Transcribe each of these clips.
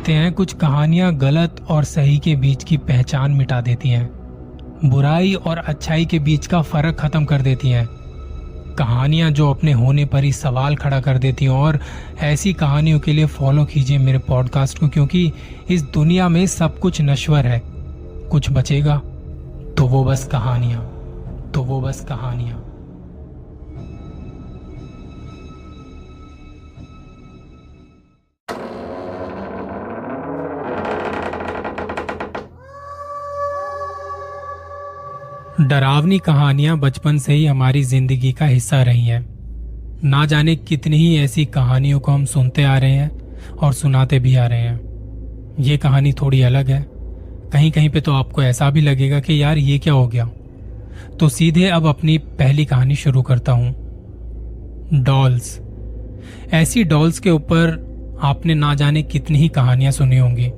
कहते हैं कुछ कहानियां गलत और सही के बीच की पहचान मिटा देती हैं, बुराई और अच्छाई के बीच का फर्क खत्म कर देती हैं। कहानियां जो अपने होने पर ही सवाल खड़ा कर देती हैं। और ऐसी कहानियों के लिए फॉलो कीजिए मेरे पॉडकास्ट को, क्योंकि इस दुनिया में सब कुछ नश्वर है, कुछ बचेगा तो वो बस कहानियां। डरावनी कहानियां बचपन से ही हमारी जिंदगी का हिस्सा रही हैं। ना जाने कितनी ही ऐसी कहानियों को हम सुनते आ रहे हैं और सुनाते भी आ रहे हैं। ये कहानी थोड़ी अलग है, कहीं कहीं पे तो आपको ऐसा भी लगेगा कि यार ये क्या हो गया। तो सीधे अब अपनी पहली कहानी शुरू करता हूं। डॉल्स। ऐसी डॉल्स के ऊपर आपने ना जाने कितनी ही कहानियां सुनी होंगी,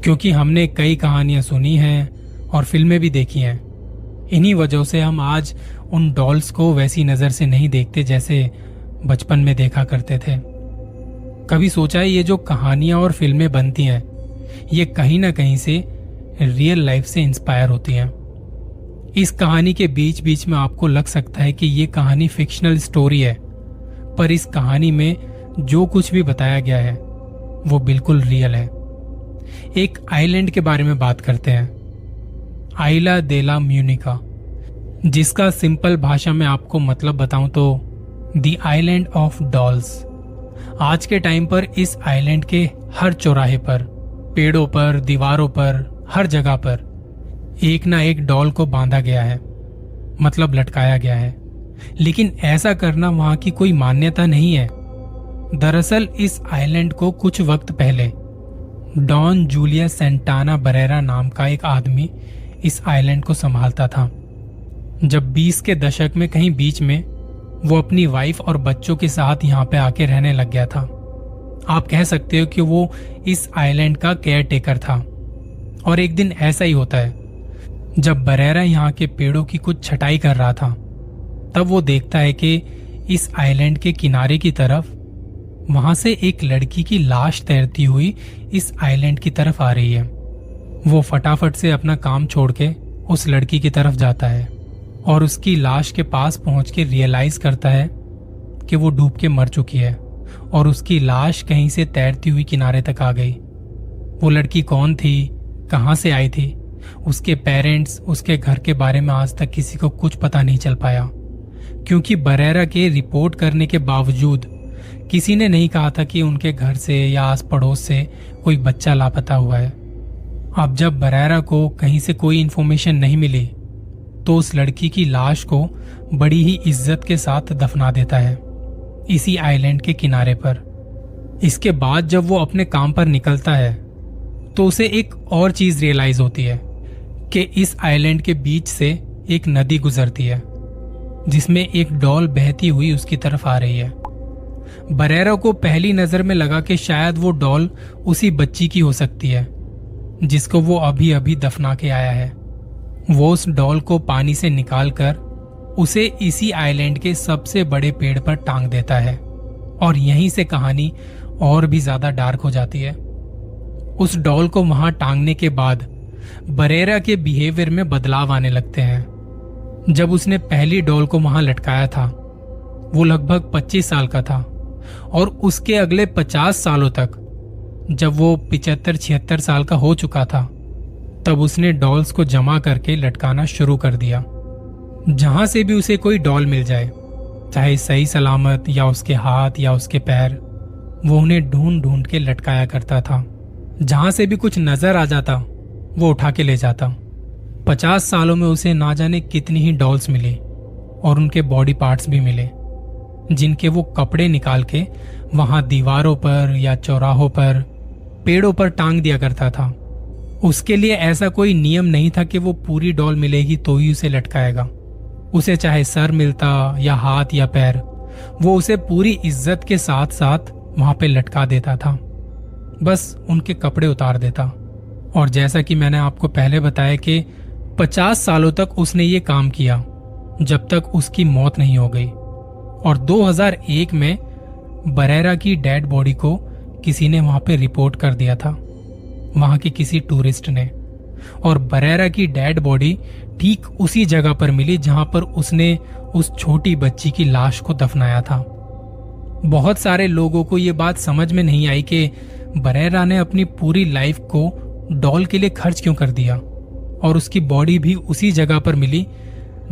क्योंकि हमने कई कहानियां सुनी हैं और फिल्में भी देखी हैं। इन्हीं वजहों से हम आज उन डॉल्स को वैसी नजर से नहीं देखते जैसे बचपन में देखा करते थे। कभी सोचा है ये जो कहानियां और फिल्में बनती हैं, ये कहीं ना कहीं से रियल लाइफ से इंस्पायर होती हैं। इस कहानी के बीच बीच में आपको लग सकता है कि ये कहानी फिक्शनल स्टोरी है, पर इस कहानी में जो कुछ भी बताया गया है वो बिल्कुल रियल है। एक आइलैंड के बारे में बात करते हैं, आइला दे ला म्यूनिका, जिसका सिंपल भाषा में आपको मतलब बताऊं तो द आइलैंड ऑफ डॉल्स। आज के टाइम पर इस आइलैंड के हर चौराहे पर, पेड़ों पर, दीवारों पर, हर जगह पर एक ना एक डॉल को बांधा गया है, मतलब लटकाया गया है। लेकिन ऐसा करना वहां की कोई मान्यता नहीं है। दरअसल इस आइलैंड को कुछ वक्त पहले डॉन जूलियस सेंटाना बरेरा नाम का एक आदमी इस आइलैंड को संभालता था। जब 20 के दशक में कहीं बीच में वो अपनी वाइफ और बच्चों के साथ यहाँ पे आके रहने लग गया था। आप कह सकते हो कि वो इस आइलैंड का केयर टेकर था। और एक दिन ऐसा ही होता है, जब बरेरा यहाँ के पेड़ों की कुछ छटाई कर रहा था, तब वो देखता है कि इस आइलैंड के किनारे की तरफ वहां से एक लड़की की लाश तैरती हुई इस आइलैंड की तरफ आ रही है। वो फटाफट से अपना काम छोड़ के उस लड़की की तरफ जाता है और उसकी लाश के पास पहुंच के रियलाइज करता है कि वो डूब के मर चुकी है और उसकी लाश कहीं से तैरती हुई किनारे तक आ गई। वो लड़की कौन थी, कहां से आई थी, उसके पेरेंट्स, उसके घर के बारे में आज तक किसी को कुछ पता नहीं चल पाया, क्योंकि बरेरा के रिपोर्ट करने के बावजूद किसी ने नहीं कहा था कि उनके घर से या आस पड़ोस से कोई बच्चा लापता हुआ है। अब जब बरेरा को कहीं से कोई इन्फॉर्मेशन नहीं मिली, तो उस लड़की की लाश को बड़ी ही इज्जत के साथ दफना देता है इसी आइलैंड के किनारे पर। इसके बाद जब वो अपने काम पर निकलता है, तो उसे एक और चीज रियलाइज होती है कि इस आइलैंड के बीच से एक नदी गुजरती है, जिसमें एक डॉल बहती हुई उसकी तरफ आ रही है। बरेरा को पहली नजर में लगा कि शायद वो डॉल उसी बच्ची की हो सकती है जिसको वो अभी अभी दफना के आया है। वो उस डॉल को पानी से निकालकर उसे इसी आइलैंड के सबसे बड़े पेड़ पर टांग देता है और यहीं से कहानी और भी ज्यादा डार्क हो जाती है। उस डॉल को वहां टांगने के बाद बरेरा के बिहेवियर में बदलाव आने लगते हैं। जब उसने पहली डॉल को वहां लटकाया था, वो लगभग 25 साल का था और उसके अगले 50 सालों तक, जब वो 75-76 साल का हो चुका था, तब उसने डॉल्स को जमा करके लटकाना शुरू कर दिया। जहां से भी उसे कोई डॉल मिल जाए, चाहे सही सलामत या उसके हाथ या उसके पैर, वो उन्हें ढूंढ ढूंढ के लटकाया करता था। जहां से भी कुछ नजर आ जाता, वो उठा के ले जाता। 50 सालों में उसे ना जाने कितनी ही डॉल्स मिली और उनके बॉडी पार्ट्स भी मिले, जिनके वो कपड़े निकाल के वहां दीवारों पर या चौराहों पर, पेड़ों पर टांग दिया करता था। उसके लिए ऐसा कोई नियम नहीं था कि वो पूरी डॉल मिलेगी तो ही उसे लटकाएगा। उसे चाहे सर मिलता या हाथ या पैर, वो उसे पूरी इज्जत के साथ साथ वहां पे लटका देता था, बस उनके कपड़े उतार देता। और जैसा कि मैंने आपको पहले बताया कि 50 सालों तक उसने ये काम किया, जब तक उसकी मौत नहीं हो गई। और 2001 में बरेरा की डेड बॉडी को किसी ने वहां पे रिपोर्ट कर दिया था, वहां के किसी टूरिस्ट ने। और बरेरा की डेड बॉडी ठीक उसी जगह पर मिली जहां पर उसने उस छोटी बच्ची की लाश को दफनाया था। बहुत सारे लोगों को ये बात समझ में नहीं आई कि बरेरा ने अपनी पूरी लाइफ को डॉल के लिए खर्च क्यों कर दिया, और उसकी बॉडी भी उसी जगह पर मिली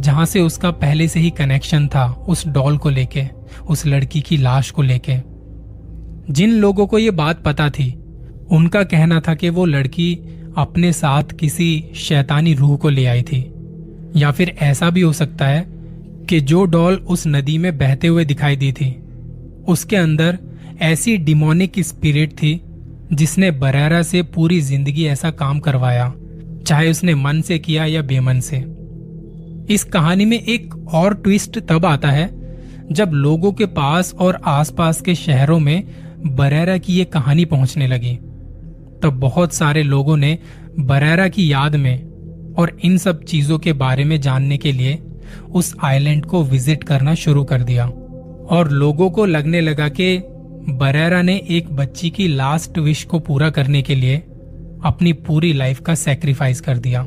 जहां से उसका पहले से ही कनेक्शन था उस डॉल को लेके, उस लड़की की लाश को लेके। जिन लोगों को ये बात पता थी उनका कहना था कि वो लड़की अपने साथ किसी शैतानी रूह को ले आई थी, या फिर ऐसा भी हो सकता है कि जो डॉल उस नदी में बहते हुए दिखाई दी थी उसके अंदर ऐसी डिमोनिक स्पिरिट थी जिसने बरेरा से पूरी जिंदगी ऐसा काम करवाया, चाहे उसने मन से किया या बेमन से। इस कहानी में एक और ट्विस्ट तब आता है जब लोगों के पास और आसपास के शहरों में बरेरा की ये कहानी पहुंचने लगी। तब बहुत सारे लोगों ने बरेरा की याद में और इन सब चीजों के बारे में जानने के लिए उस आइलैंड को विजिट करना शुरू कर दिया, और लोगों को लगने लगा कि बरेरा ने एक बच्ची की लास्ट विश को पूरा करने के लिए अपनी पूरी लाइफ का सैक्रिफाइस कर दिया।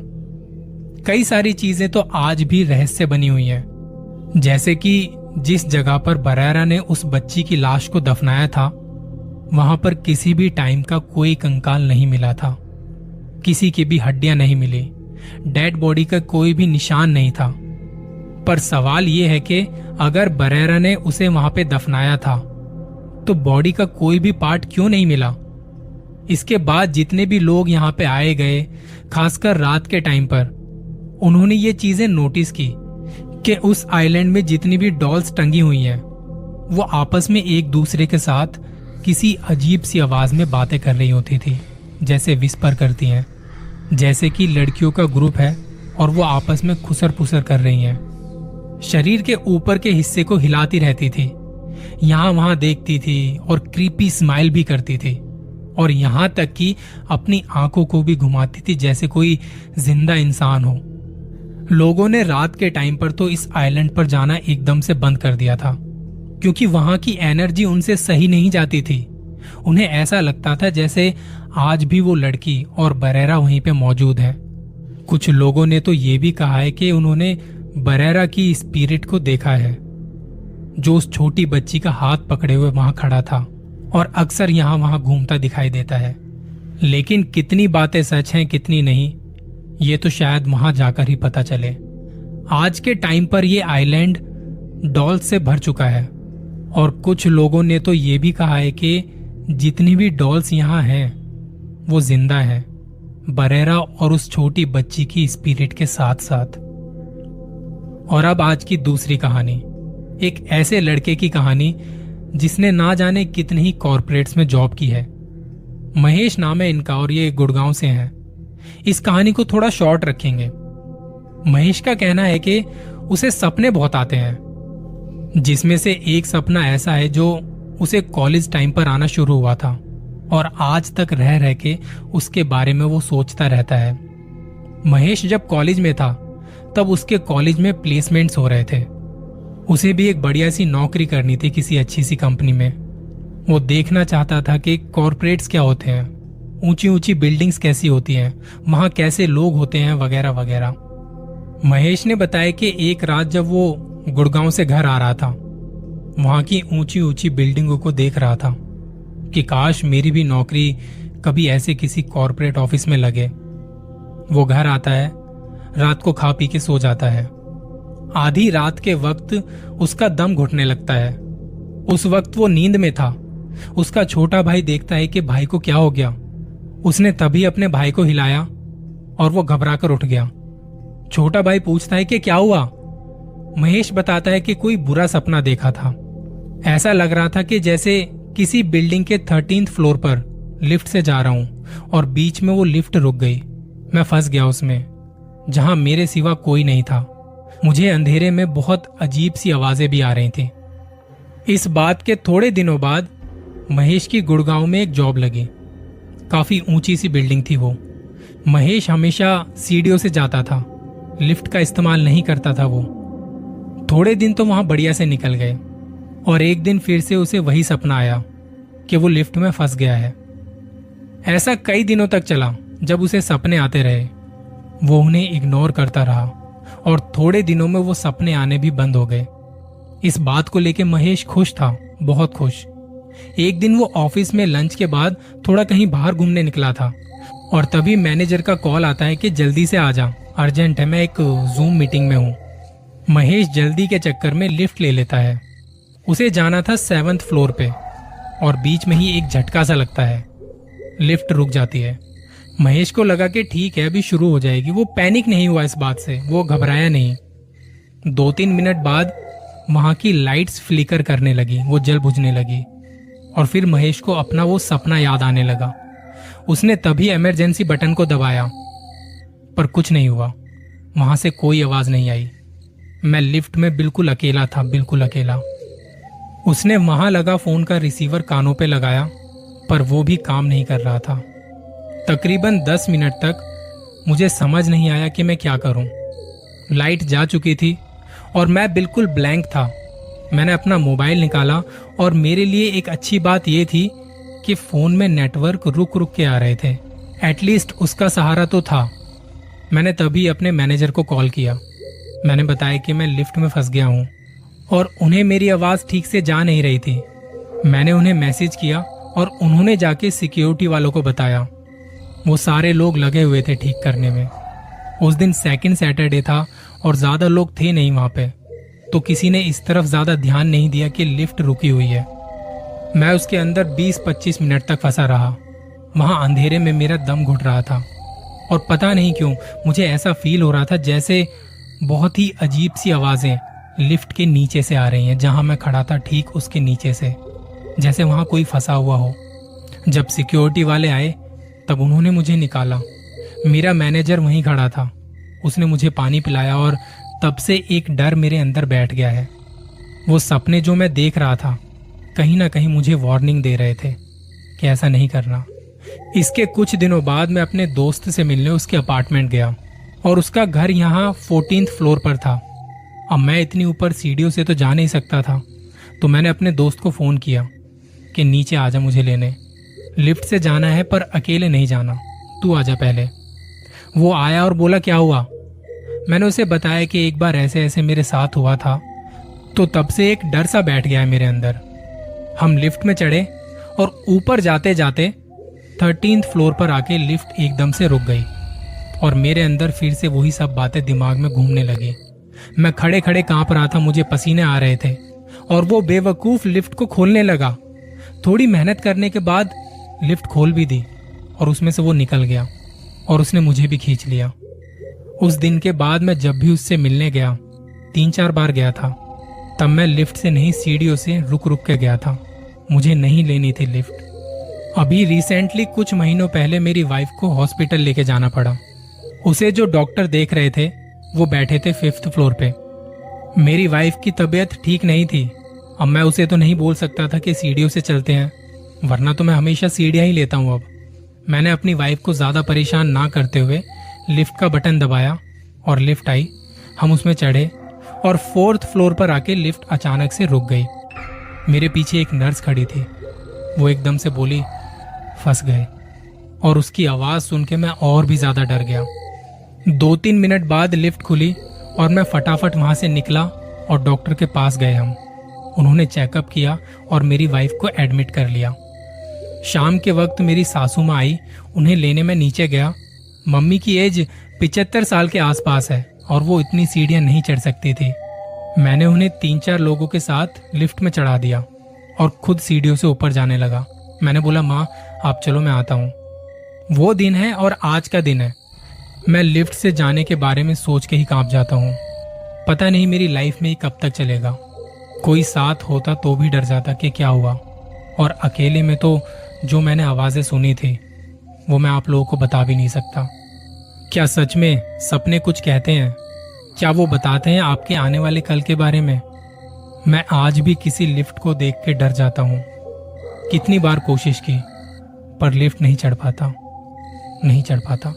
कई सारी चीजें तो आज भी रहस्य बनी हुई हैं, जैसे कि जिस जगह पर बरेरा ने उस बच्ची की लाश को दफनाया था वहां पर किसी भी टाइम का कोई कंकाल नहीं मिला था, किसी की भी हड्डियां नहीं मिली, डेड बॉडी का कोई भी निशान नहीं था। पर सवाल यह है कि अगर बरेरा ने उसे वहां पे दफनाया था तो बॉडी का कोई भी पार्ट क्यों नहीं मिला? इसके बाद जितने भी लोग यहाँ पे आए गए, खासकर रात के टाइम पर, उन्होंने ये चीजें नोटिस की कि उस आइलैंड में जितनी भी डॉल्स टंगी हुई हैं वो आपस में एक दूसरे के साथ किसी अजीब सी आवाज में बातें कर रही होती थी, जैसे विस्पर करती हैं, जैसे कि लड़कियों का ग्रुप है और वो आपस में खुसर पुसर कर रही हैं। शरीर के ऊपर के हिस्से को हिलाती रहती थी, यहां वहां देखती थी और क्रीपी स्माइल भी करती थी, और यहां तक कि अपनी आंखों को भी घुमाती थी जैसे कोई जिंदा इंसान हो। लोगों ने रात के टाइम पर तो इस आइलैंड पर जाना एकदम से बंद कर दिया था, क्योंकि वहां की एनर्जी उनसे सही नहीं जाती थी। उन्हें ऐसा लगता था जैसे आज भी वो लड़की और बरेरा वहीं पे मौजूद है। कुछ लोगों ने तो ये भी कहा है कि उन्होंने बरेरा की स्पिरिट को देखा है, जो उस छोटी बच्ची का हाथ पकड़े हुए वहां खड़ा था और अक्सर यहां वहां घूमता दिखाई देता है। लेकिन कितनी बातें सच हैं कितनी नहीं, ये तो शायद वहां जाकर ही पता चले। आज के टाइम पर ये आइलैंड डॉल से भर चुका है, और कुछ लोगों ने तो ये भी कहा है कि जितनी भी डॉल्स यहाँ हैं वो जिंदा हैं, बरेरा और उस छोटी बच्ची की स्पिरिट के साथ साथ। और अब आज की दूसरी कहानी, एक ऐसे लड़के की कहानी जिसने ना जाने कितने ही कॉर्पोरेट्स में जॉब की है। महेश नाम है इनका और ये गुड़गांव से हैं। इस कहानी को थोड़ा शॉर्ट रखेंगे। महेश का कहना है कि उसे सपने बहुत आते हैं, जिसमें से एक सपना ऐसा है जो उसे कॉलेज टाइम पर आना शुरू हुआ था और आज तक रह रह के उसके बारे में वो सोचता रहता है। महेश जब कॉलेज में था तब उसके कॉलेज में प्लेसमेंट्स हो रहे थे। उसे भी एक बढ़िया सी नौकरी करनी थी किसी अच्छी सी कंपनी में। वो देखना चाहता था कि कॉर्पोरेट्स क्या होते हैं, ऊंची ऊंची बिल्डिंग्स कैसी होती हैं, वहां कैसे लोग होते हैं, वगैरह वगैरह। महेश ने बताया कि एक रात जब वो गुड़गांव से घर आ रहा था, वहां की ऊंची ऊंची बिल्डिंगों को देख रहा था कि काश मेरी भी नौकरी कभी ऐसे किसी कॉर्पोरेट ऑफिस में लगे। वो घर आता है, रात को खा पी के सो जाता है। आधी रात के वक्त उसका दम घुटने लगता है। उस वक्त वो नींद में था। उसका छोटा भाई देखता है कि भाई को क्या हो गया। उसने तभी अपने भाई को हिलाया और वो घबरा कर उठ गया। छोटा भाई पूछता है कि क्या हुआ। महेश बताता है कि कोई बुरा सपना देखा था। ऐसा लग रहा था कि जैसे किसी बिल्डिंग के 13th फ्लोर पर लिफ्ट से जा रहा हूं और बीच में वो लिफ्ट रुक गई। मैं फंस गया उसमें, जहां मेरे सिवा कोई नहीं था। मुझे अंधेरे में बहुत अजीब सी आवाजें भी आ रही थी। इस बात के थोड़े दिनों बाद महेश की गुड़गांव में एक जॉब लगी। काफी ऊंची सी बिल्डिंग थी वो। महेश हमेशा सीढ़ियों से जाता था, लिफ्ट का इस्तेमाल नहीं करता था वो। थोड़े दिन तो वहां बढ़िया से निकल गए और एक दिन फिर से उसे वही सपना आया कि वो लिफ्ट में फंस गया है। ऐसा कई दिनों तक चला, जब उसे सपने आते रहे। वो उन्हें इग्नोर करता रहा और थोड़े दिनों में वो सपने आने भी बंद हो गए। इस बात को लेके महेश खुश था, बहुत खुश। एक दिन वो ऑफिस में लंच के बाद थोड़ा कहीं बाहर घूमने निकला था और तभी मैनेजर का कॉल आता है कि जल्दी से आ जा, अर्जेंट है, मैं एक जूम मीटिंग में हूं। महेश जल्दी के चक्कर में लिफ्ट ले लेता है। उसे जाना था 7th फ्लोर पे और बीच में ही एक झटका सा लगता है, लिफ्ट रुक जाती है। महेश को लगा कि ठीक है, अभी शुरू हो जाएगी। वो पैनिक नहीं हुआ इस बात से, वो घबराया नहीं। 2-3 मिनट बाद वहां की लाइट्स फ्लिकर करने लगी, वो जल बुझने लगी और फिर महेश को अपना वो सपना याद आने लगा। उसने तभी इमरजेंसी बटन को दबाया, पर कुछ नहीं हुआ। वहां से कोई आवाज नहीं आई। मैं लिफ्ट में बिल्कुल अकेला था, बिल्कुल अकेला। उसने वहां लगा फोन का रिसीवर कानों पे लगाया, पर वो भी काम नहीं कर रहा था। तकरीबन 10 मिनट तक मुझे समझ नहीं आया कि मैं क्या करूं। लाइट जा चुकी थी और मैं बिल्कुल ब्लैंक था। मैंने अपना मोबाइल निकाला और मेरे लिए एक अच्छी बात यह थी कि फोन में नेटवर्क रुक रुक के आ रहे थे। एटलीस्ट उसका सहारा तो था। मैंने तभी अपने मैनेजर को कॉल किया। मैंने बताया कि मैं लिफ्ट में फंस गया हूं और उन्हें मेरी आवाज ठीक से जा नहीं रही थी। मैंने उन्हें मैसेज किया और उन्होंने जाके सिक्योरिटी वालों को बताया। वो सारे लोग लगे हुए थे ठीक करने में। उस दिन सेकंड सैटरडे था और ज्यादा लोग थे नहीं वहां पे, तो किसी ने इस तरफ ज्यादा ध्यान नहीं दिया कि लिफ्ट रुकी हुई है। मैं उसके अंदर 20-25 मिनट तक फंसा रहा। वहां अंधेरे में मेरा दम घुट रहा था और पता नहीं क्यों मुझे ऐसा फील हो रहा था जैसे बहुत ही अजीब सी आवाजें लिफ्ट के नीचे से आ रही हैं। जहां मैं खड़ा था ठीक उसके नीचे से, जैसे वहां कोई फंसा हुआ हो। जब सिक्योरिटी वाले आए तब उन्होंने मुझे निकाला। मेरा मैनेजर वहीं खड़ा था। उसने मुझे पानी पिलाया और तब से एक डर मेरे अंदर बैठ गया है। वो सपने जो मैं देख रहा था कहीं ना कहीं मुझे वार्निंग दे रहे थे कि ऐसा नहीं करना। इसके कुछ दिनों बाद मैं अपने दोस्त से मिलने उसके अपार्टमेंट गया और उसका घर यहाँ 14th फ्लोर पर था। अब मैं इतनी ऊपर सीढ़ियों से तो जा नहीं सकता था, तो मैंने अपने दोस्त को फोन किया कि नीचे आजा, मुझे लेने। लिफ्ट से जाना है पर अकेले नहीं जाना, तू आजा पहले। वो आया और बोला क्या हुआ। मैंने उसे बताया कि एक बार ऐसे ऐसे मेरे साथ हुआ था, तो तब से एक डर सा बैठ गया है मेरे अंदर। हम लिफ्ट में चढ़े और ऊपर जाते जाते 13th फ्लोर पर आके लिफ्ट एकदम से रुक गई और मेरे अंदर फिर से वही सब बातें दिमाग में घूमने लगी। मैं खड़े खड़े कांप रहा था, मुझे पसीने आ रहे थे और वो बेवकूफ लिफ्ट को खोलने लगा। थोड़ी मेहनत करने के बाद लिफ्ट खोल भी दी और उसमें से वो निकल गया और उसने मुझे भी खींच लिया। उस दिन के बाद मैं जब भी उससे मिलने गया, 3-4 बार गया था, तब मैं लिफ्ट से नहीं सीढ़ियों से रुक रुक के गया था। मुझे नहीं लेनी थी लिफ्ट। अभी रिसेंटली कुछ महीनों पहले मेरी वाइफ को हॉस्पिटल लेके जाना पड़ा। उसे जो डॉक्टर देख रहे थे वो बैठे थे 5th फ्लोर पे। मेरी वाइफ की तबीयत ठीक नहीं थी। अब मैं उसे तो नहीं बोल सकता था कि सीढ़ियों से चलते हैं, वरना तो मैं हमेशा सीढ़ियां ही लेता हूं। अब मैंने अपनी वाइफ को ज्यादा परेशान ना करते हुए लिफ्ट का बटन दबाया और लिफ्ट आई। हम उसमें चढ़े और 4th फ्लोर पर आके लिफ्ट अचानक से रुक गई। मेरे पीछे एक नर्स खड़ी थी। वो एकदम से बोली, फंस गए, और उसकी आवाज सुन के मैं और भी ज्यादा डर गया। 2-3 मिनट बाद लिफ्ट खुली और मैं फटाफट वहां से निकला और डॉक्टर के पास गए हम। उन्होंने चेकअप किया और मेरी वाइफ को एडमिट कर लिया। शाम के वक्त मेरी सासू माँ आई, उन्हें लेने में नीचे गया। मम्मी की एज 75 साल के आसपास है और वो इतनी सीढ़ियां नहीं चढ़ सकती थी। मैंने उन्हें 3-4 लोगों के साथ लिफ्ट में चढ़ा दिया और खुद सीढ़ियों से ऊपर जाने लगा। मैंने बोला, माँ आप चलो, मैं आता हूँ। वो दिन है और आज का दिन है। मैं लिफ्ट से जाने के बारे में सोच के ही कांप जाता हूँ। पता नहीं मेरी लाइफ में ये कब तक चलेगा। कोई साथ होता तो भी डर जाता कि क्या हुआ, और अकेले में तो जो मैंने आवाजें सुनी थी वो मैं आप लोगों को बता भी नहीं सकता। क्या सच में सपने कुछ कहते हैं? क्या वो बताते हैं आपके आने वाले कल के बारे में? मैं आज भी किसी लिफ्ट को देख के डर जाता हूँ। कितनी बार कोशिश की पर लिफ्ट नहीं चढ़ पाता।